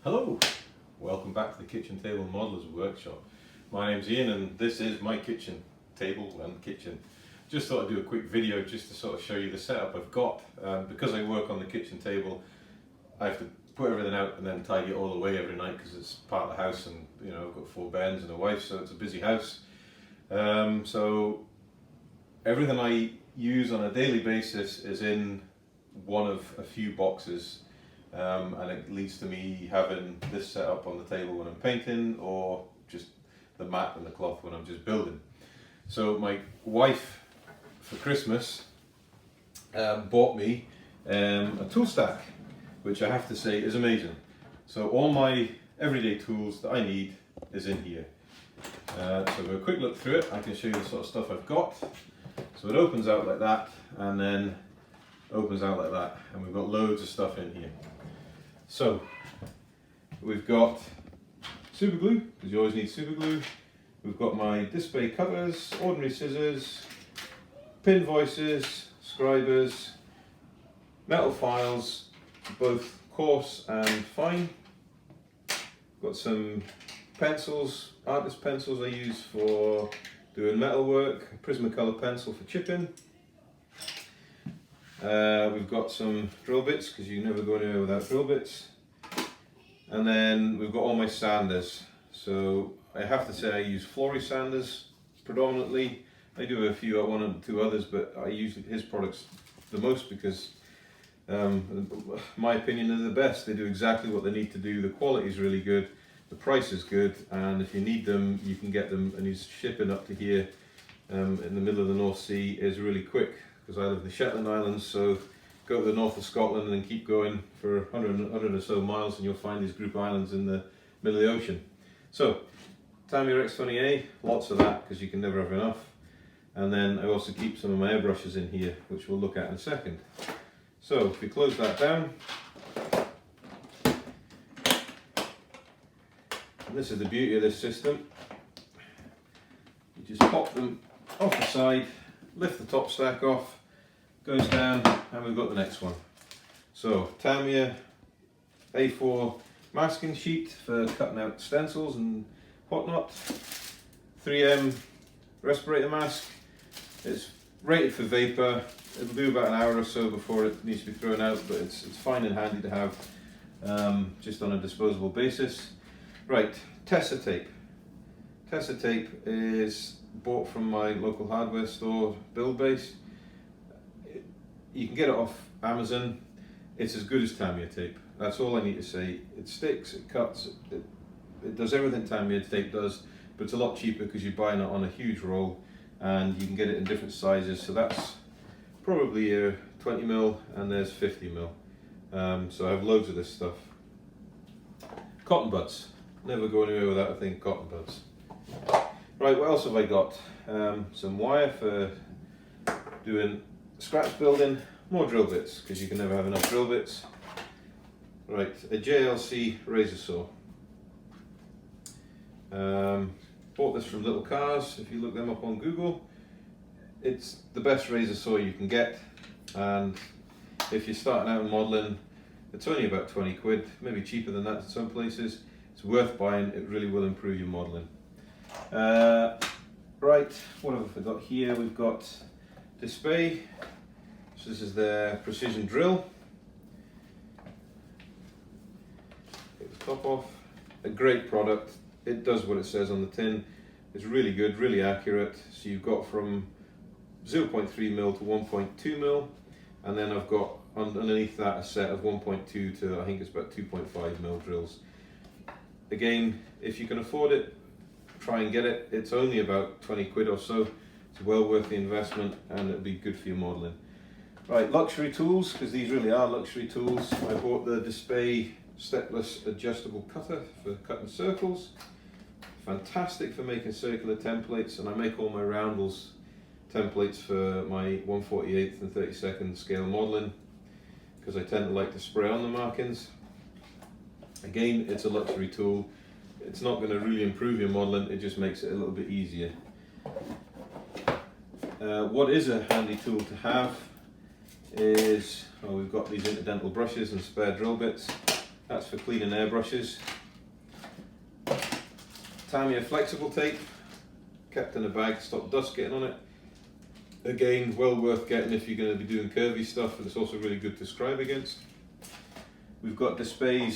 Hello, welcome back to the Kitchen Table Modelers Workshop. My name's Ian and this is my kitchen table and kitchen. Just thought I'd do a quick video just to sort of show you the setup I've got. Because I work on the kitchen table, I have to put everything out and then tidy it all away every night because it's part of the house, and you know, I've got 4 beds and a wife, so it's a busy house. So everything I use on a daily basis is in one of a few boxes. And it leads to me having this set up on the table when I'm painting, or just the mat and the cloth when I'm just building. So my wife for Christmas bought me a tool stack, which I have to say is amazing. So all my everyday tools that I need is in here. So we'll quick look through it. I can show you the sort of stuff I've got. So it opens out like that, and then opens out like that, and we've got loads of stuff in here. So we've got Superglue, because you always need Superglue. We've got my display cutters, ordinary scissors, pin voices, scribers, metal files, both coarse and fine. Got some pencils, artist pencils I use for doing metal work, a Prismacolor pencil for chipping. We've got some drill bits, because you never go anywhere without drill bits. And then we've got all my sanders. So I have to say I use Flory sanders predominantly. I do a few, one or two others, but I use his products the most because, my opinion, they're the best. They do exactly what they need to do. The quality is really good, the price is good, and if you need them, you can get them. And his shipping up to here in the middle of the North Sea is really quick, because I live in the Shetland Islands, so go to the north of Scotland and then keep going for 100 or so miles, and you'll find these group islands in the middle of the ocean. So, Tamiya X20A, lots of that, because you can never have enough. And then I also keep some of my airbrushes in here, which we'll look at in a second. So, if we close that down, and this is the beauty of this system. You just pop them off the side, lift the top stack off, goes down, and we've got the next one. So Tamiya A4 masking sheet for cutting out stencils and whatnot. 3M respirator mask. It's rated for vapor. It'll do about an hour or so before it needs to be thrown out, but it's fine and handy to have just on a disposable basis. Right, Tessa Tape. Tessa Tape is bought from my local hardware store, Build Base. You can get it off Amazon. It's as good as Tamiya tape. That's all I need to say. It sticks, it cuts, it does everything Tamiya tape does, but it's a lot cheaper because you're buying it on a huge roll, and you can get it in different sizes. So that's probably a 20mm, and there's 50mm. So I have loads of this stuff. Cotton buds. Never go anywhere without a thing cotton buds. Right, what else have I got? Some wire for doing scratch building, more drill bits, because you can never have enough drill bits. Right, a JLC razor saw. Bought this from Little Cars. If you look them up on Google, it's the best razor saw you can get, and if you're starting out in modelling, it's only about 20 quid, maybe cheaper than that in some places. It's worth buying, it really will improve your modelling. Right, what have we got here? We've got Disposable. So this is their precision drill. Take the top off. A great product. It does what it says on the tin. It's really good, really accurate. So you've got from 0.3mm to 1.2mm, and then I've got underneath that a set of 1.2 to, I think it's about 2.5mm drills. Again, if you can afford it, try and get it. It's only about 20 quid or so. It's well worth the investment, and it'll be good for your modelling. Right, luxury tools, because these really are luxury tools. I bought the Display stepless adjustable cutter for cutting circles. Fantastic for making circular templates, and I make all my roundels templates for my 1/48 and 32nd scale modelling, because I tend to like to spray on the markings. Again, it's a luxury tool. It's not going to really improve your modelling, it just makes it a little bit easier. What is a handy tool to have is, we've got these Interdental brushes and spare drill bits. That's for cleaning airbrushes. Tamiya flexible tape, kept in a bag to stop dust getting on it. Again, well worth getting if you're going to be doing curvy stuff, and it's also really good to scribe against. We've got Disposable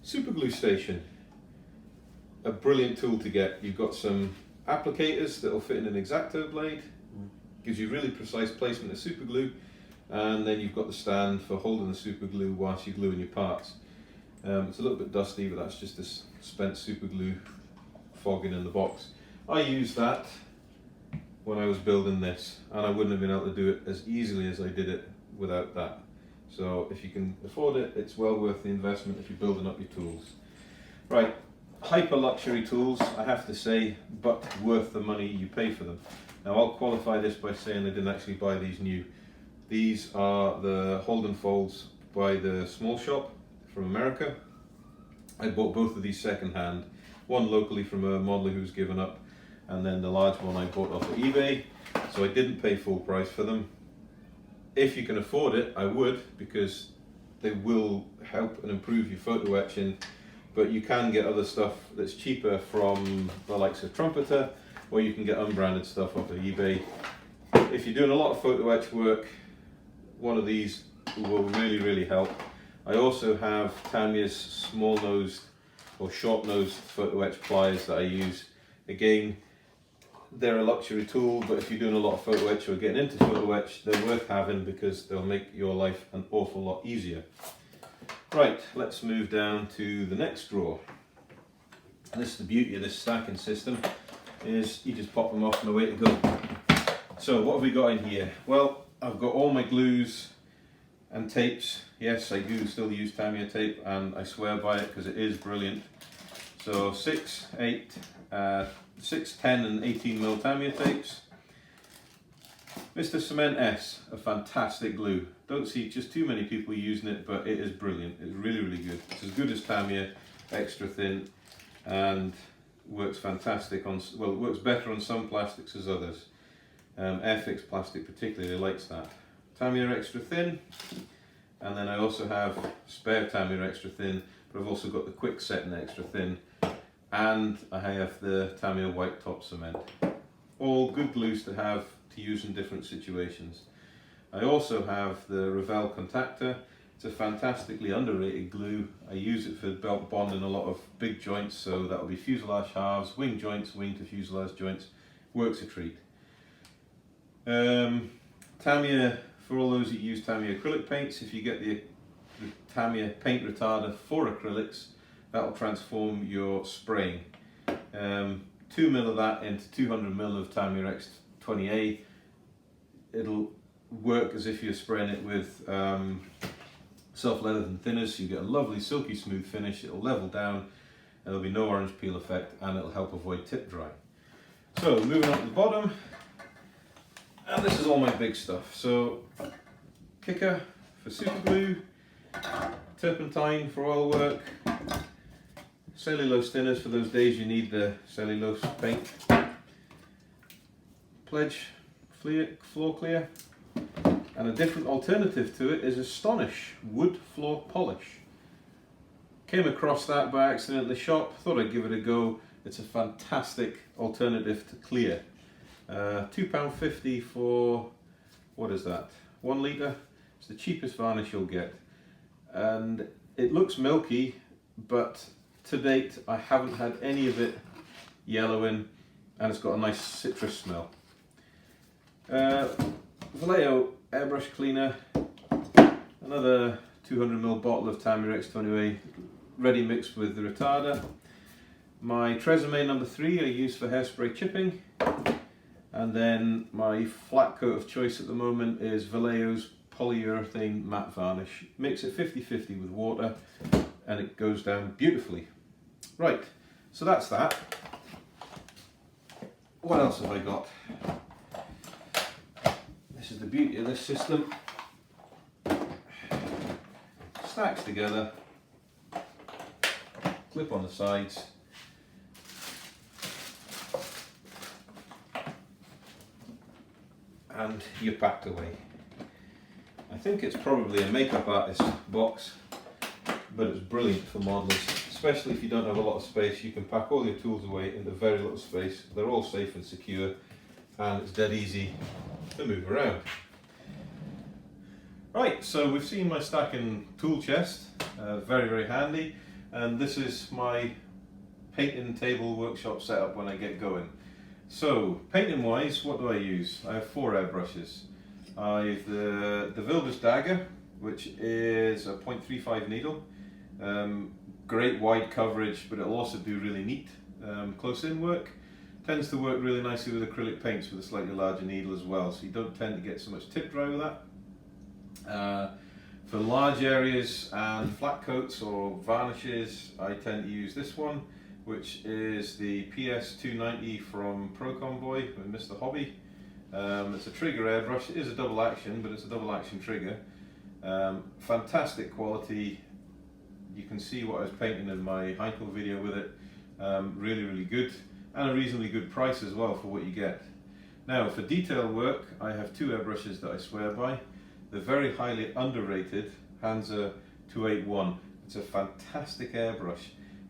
Superglue Station, a brilliant tool to get. You've got some applicators that will fit in an X-Acto blade, gives you really precise placement of superglue, and then you've got the stand for holding the superglue whilst you're gluing your parts. It's a little bit dusty, but that's just this spent superglue fogging in the box. I used that when I was building this, and I wouldn't have been able to do it as easily as I did it without that. So if you can afford it, it's well worth the investment if you're building up your tools. Right, hyper luxury tools, I have to say, but worth the money you pay for them. Now I'll qualify this by saying I didn't actually buy these new. These are the hold and folds by the Small Shop from America. I bought both of these second hand, one locally from a modeler who's given up, and then the large one I bought off of eBay, so I didn't pay full price for them. If you can afford it, I would, because they will help and improve your photo etching, but you can get other stuff that's cheaper from the likes of Trumpeter, or you can get unbranded stuff off of eBay. If you're doing a lot of photo etch work, one of these will really help. I also have Tamiya's small nosed or short nosed photo etch pliers that I use. Again, they're a luxury tool, but if you're doing a lot of photo etch or getting into photo etch, they're worth having because they'll make your life an awful lot easier. Right, let's move down to the next drawer. And this is the beauty of this stacking system, is you just pop them off and away to go. So what have we got in here? Well, I've got all my glues and tapes. Yes, I do still use Tamiya tape, and I swear by it because it is brilliant. So 6, 10 and 18mm Tamiya tapes. Mr. Cement S, a fantastic glue. Don't see just too many people using it, but it is brilliant. It's really good. It's as good as Tamiya, extra thin, and works fantastic on, well, it works better on some plastics as others. Airfix plastic particularly likes that. Tamiya extra thin, and then I also have spare Tamiya extra thin, but I've also got the quick setting extra thin, and I have the Tamiya white top cement. All good glues to have to use in different situations. I also have the Revell Contacta. It's a fantastically underrated glue. I use it for belt bonding a lot of big joints, so that'll be fuselage halves, wing joints, wing to fuselage joints. Works a treat. Tamiya, for all those that use Tamiya acrylic paints, if you get the Tamiya paint retarder for acrylics, that'll transform your spraying. 2mm of that into 200mm of Tamiya X20A. It'll work as if you're spraying it with self-leathered and thinners, so you get a lovely silky smooth finish. It'll level down, there'll be no orange peel effect, and it'll help avoid tip dry. So moving on to the bottom, and this is all my big stuff. So kicker for superglue, turpentine for oil work, cellulose thinners for those days you need the cellulose paint, pledge floor clear, and a different alternative to it is Astonish wood floor polish. Came across that by accident in the shop, thought I'd give it a go. It's a fantastic alternative to clear. £2.50 for, what is that, 1 litre? It's the cheapest varnish you'll get. And it looks milky, but to date I haven't had any of it yellowing, and it's got a nice citrus smell. Vallejo airbrush cleaner, another 200ml bottle of Tamiya X20A ready mixed with the retarder. My Tresemme number 3 I use for hairspray chipping, and then my flat coat of choice at the moment is Vallejo's polyurethane matte varnish. Mix it 50-50 with water and it goes down beautifully. Right, so that's that. What else have I got? This is the beauty of this system. Stacks together, clip on the sides, and you're packed away. I think it's probably a makeup artist box, but it's brilliant for modelers, especially if you don't have a lot of space. You can pack all your tools away into very little space. They're all safe and secure, and it's dead easy to move around. Right, so we've seen my stacking tool chest, very, very handy, and this is my painting table workshop setup when I get going. So, painting wise, what do I use? I have 4 airbrushes. I have the Wilder's Dagger, which is a 0.35 needle. Great wide coverage, but it'll also do really neat close-in work. Tends to work really nicely with acrylic paints with a slightly larger needle as well, so you don't tend to get so much tip dry with that. For large areas and flat coats or varnishes, I tend to use this one, which is the PS290 from Pro Convoy with Mr. Hobby. It's a trigger airbrush. It is a double action, but it's a double action trigger. Fantastic quality. You can see what I was painting in my Heinkel video with it. Really, really good, and a reasonably good price as well for what you get. Now, for detail work, I have 2 airbrushes that I swear by. The very highly underrated Hansa 281. It's a fantastic airbrush.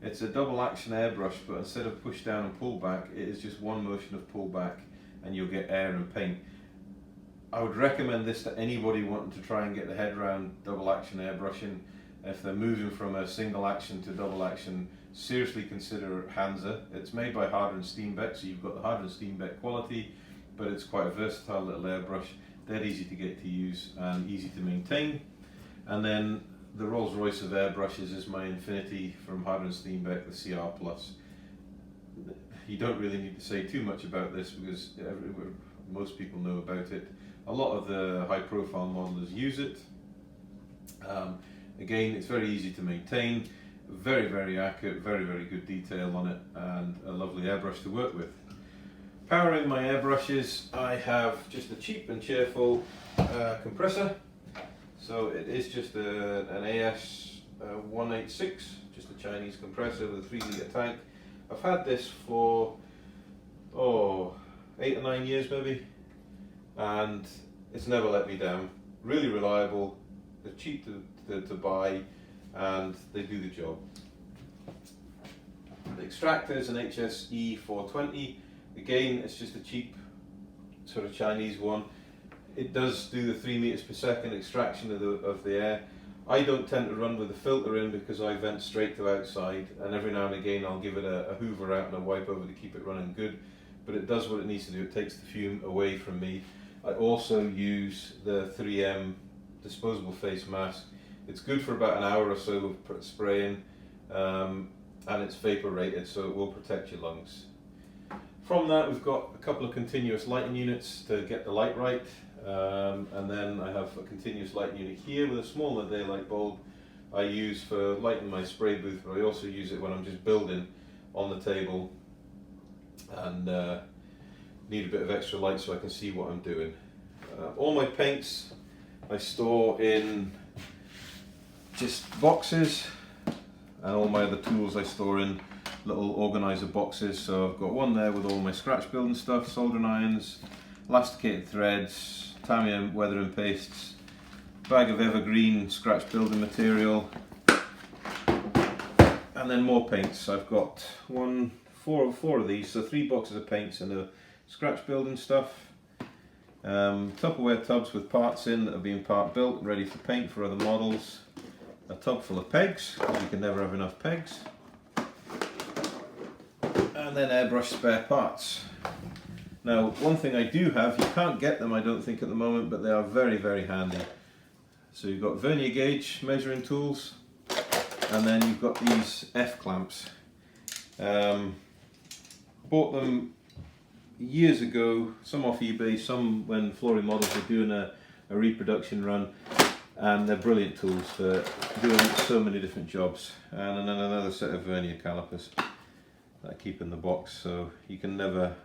It's a double action airbrush, but instead of push down and pull back, it is just one motion of pull back and you'll get air and paint. I would recommend this to anybody wanting to try and get the head around double action airbrushing. If they're moving from a single action to double action, seriously consider Hansa. It's made by Harder & Steenbeck, so you've got the Harder & Steenbeck quality, but it's quite a versatile little airbrush. Dead easy to get to use and easy to maintain. And then the Rolls Royce of airbrushes is my Infinity from Harder & Steenbeck, the CR Plus. You don't really need to say too much about this because most people know about it. A lot of the high profile modelers use it. Again, it's very easy to maintain, very, very accurate, very, very good detail on it, and a lovely airbrush to work with. Powering my airbrushes, I have just a cheap and cheerful compressor. So it is just an AS 186, just a Chinese compressor with a 3-litre tank. I've had this for 8 or 9 years maybe, and it's never let me down. Really reliable, they're cheap to buy, and they do the job. The extractor is an HSE 420. Again, it's just a cheap sort of Chinese one. It does do the 3 meters per second extraction of the air. I don't tend to run with the filter in because I vent straight to outside, and every now and again I'll give it a hoover out and a wipe over to keep it running good, but it does what it needs to do. It takes the fume away from me. I also use the 3M disposable face mask. It's good for about an hour or so of spraying, and it's vapor rated, so it will protect your lungs. From that, we've got a couple of continuous lighting units to get the light right, and then I have a continuous lighting unit here with a smaller daylight bulb I use for lighting my spray booth, but I also use it when I'm just building on the table and need a bit of extra light so I can see what I'm doing. All my paints I store in just boxes, and all my other tools I store in little organizer boxes. So I've got one there with all my scratch building stuff, soldering irons, elasticated threads, Tamiya weathering pastes, bag of evergreen scratch building material, and then more paints. I've got four of these, so 3 boxes of paints and the scratch building stuff. Tupperware tubs with parts in that have been part built, ready for paint for other models. A tub full of pegs, because you can never have enough pegs. And then airbrush spare parts. Now, one thing I do have, you can't get them I don't think at the moment, but they are very, very handy. So you've got vernier gauge measuring tools, and then you've got these F-clamps. Bought them years ago, some off eBay, some when flooring models were doing a reproduction run, and they're brilliant tools for doing so many different jobs. And then another set of vernier calipers that I keep in the box, so you can never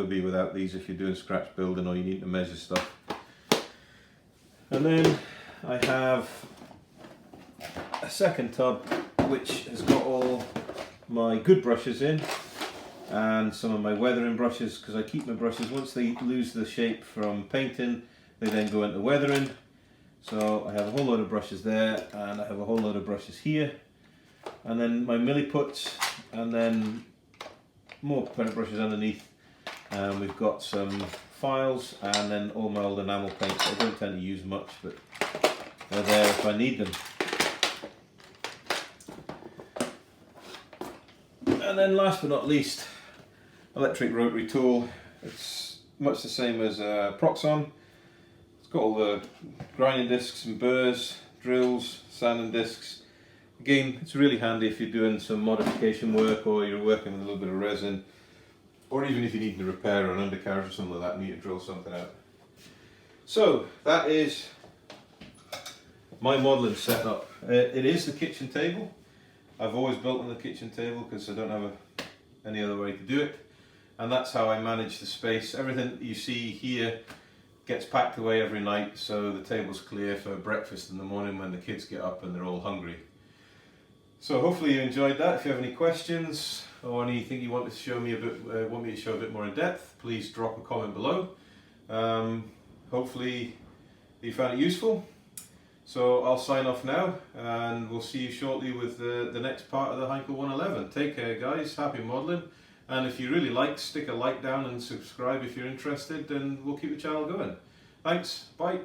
be without these if you're doing scratch building or you need to measure stuff. And then I have a second tub which has got all my good brushes in and some of my weathering brushes, because I keep my brushes, once they lose the shape from painting, they then go into weathering. So I have a whole load of brushes there, and I have a whole load of brushes here. and then my milliputs, and then more paint brushes underneath. We've got some files, and then all my old enamel paints. I don't tend to use much, but they're there if I need them. And then last but not least, electric rotary tool. It's much the same as Proxon. It's got all the grinding discs and burrs, drills, sanding discs. Again, it's really handy if you're doing some modification work, or you're working with a little bit of resin, or even if you need to repair an undercarriage or something like that and need to drill something out. So that is my modelling setup. It is the kitchen table. I've always built on the kitchen table because I don't have any other way to do it, and that's how I manage the space. Everything that you see here gets packed away every night, so the table's clear for breakfast in the morning when the kids get up and they're all hungry. So hopefully you enjoyed that. If you have any questions or anything you want to show me want me to show a bit more in depth, please drop a comment below. Hopefully you found it useful. So I'll sign off now, and we'll see you shortly with the next part of the Heinkel 111. Take care guys, happy modelling, and if you really like, stick a like down and subscribe if you're interested, and we'll keep the channel going. Thanks, bye.